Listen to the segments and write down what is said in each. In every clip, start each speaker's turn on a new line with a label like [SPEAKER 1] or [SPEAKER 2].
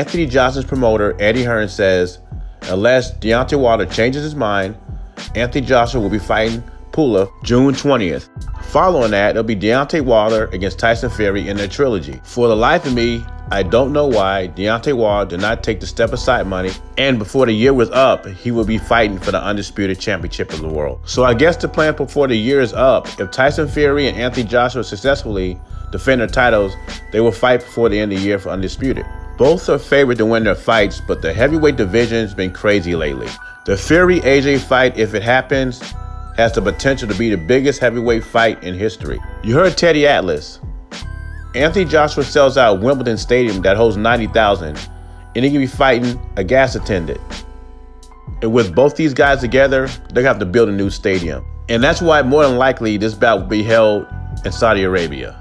[SPEAKER 1] Anthony Johnson's promoter, Eddie Hearn, says unless Deontay Wilder changes his mind, Anthony Joshua will be fighting Pula June 20th. Following that, it'll be Deontay Wilder against Tyson Fury in their trilogy. For the life of me, I don't know why Deontay Wilder did not take the step-aside money, and before the year was up, he would be fighting for the undisputed championship of the world. So I guess the plan before the year is up, if Tyson Fury and Anthony Joshua successfully defend their titles, they will fight before the end of the year for undisputed. Both are favored to win their fights, but the heavyweight division's been crazy lately. The Fury-AJ fight, if it happens, has the potential to be the biggest heavyweight fight in history. You heard Teddy Atlas. Anthony Joshua sells out Wimbledon Stadium that holds 90,000, and he can be fighting a gas attendant. And with both these guys together, they have to build a new stadium. And that's why more than likely this bout will be held in Saudi Arabia.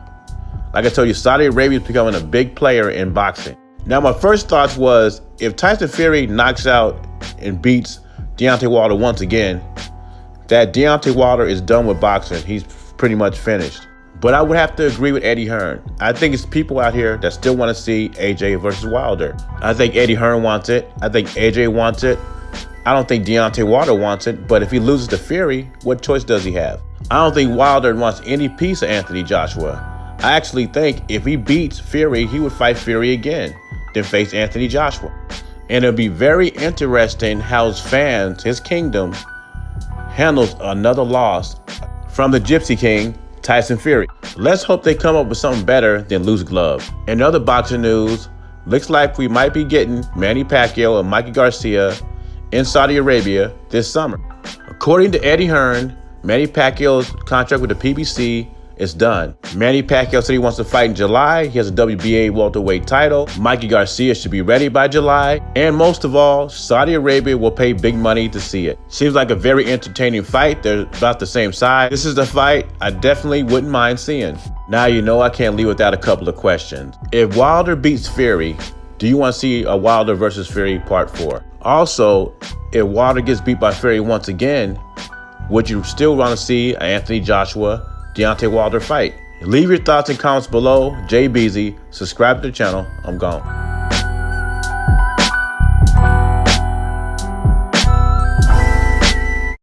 [SPEAKER 1] Like I told you, Saudi Arabia is becoming a big player in boxing. Now, my first thoughts was if Tyson Fury knocks out and beats Deontay Wilder once again, that Deontay Wilder is done with boxing. He's pretty much finished. But I would have to agree with Eddie Hearn. I think it's people out here that still want to see AJ versus Wilder. I think Eddie Hearn wants it. I think AJ wants it. I don't think Deontay Wilder wants it. But if he loses to Fury, what choice does he have? I don't think Wilder wants any piece of Anthony Joshua. I actually think if he beats Fury, he would fight Fury again, then face Anthony Joshua. And it'll be very interesting how his fans, his kingdom, handles another loss from the Gypsy King, Tyson Fury. Let's hope they come up with something better than loose gloves. In other boxing news, looks like we might be getting Manny Pacquiao and Mikey Garcia in Saudi Arabia this summer. According to Eddie Hearn, Manny Pacquiao's contract with the PBC is done. Manny Pacquiao said he wants to fight in July. He has a WBA welterweight title. Mikey Garcia should be ready by July. And most of all, Saudi Arabia will pay big money to see it. Seems like a very entertaining fight. They're about the same size. This is the fight I definitely wouldn't mind seeing. Now you know I can't leave without a couple of questions. If Wilder beats Fury, do you want to see a Wilder versus Fury Part 4? Also, if Wilder gets beat by Fury once again, would you still want to see an Anthony Joshua Deontay Wilder fight? Leave your thoughts and comments below. Jay Beezy. Subscribe to the channel. I'm gone.